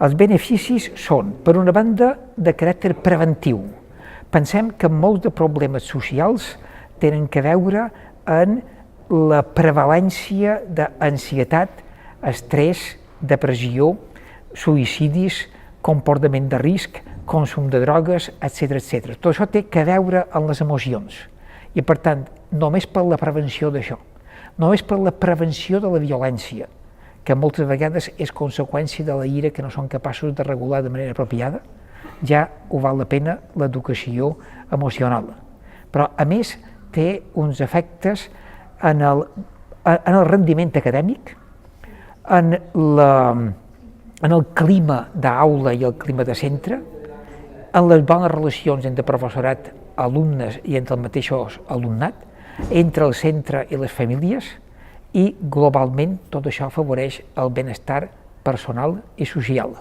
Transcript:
Els beneficis són, per una banda, de caràcter preventiu. Pensem que molts de problemes socials tenen a veure en la prevalència d'ansietat, estrès, depressió, suïcidis, comportament de risc, consum de drogues, etc. Tot això té a veure amb les emocions. I, per tant, només per la prevenció d'això, només per la prevenció de la violència, que moltes vegades és conseqüència de la ira que no són capaços de regular de manera apropiada, ja ho val la pena l'educació emocional. Però, a més, té uns efectes en el rendiment acadèmic, en el clima d'aula i el clima de centre, en les bones relacions entre professorat, alumnes i entre el mateix alumnat, entre el centre i les famílies, i globalment tot això afavoreix el benestar personal i social.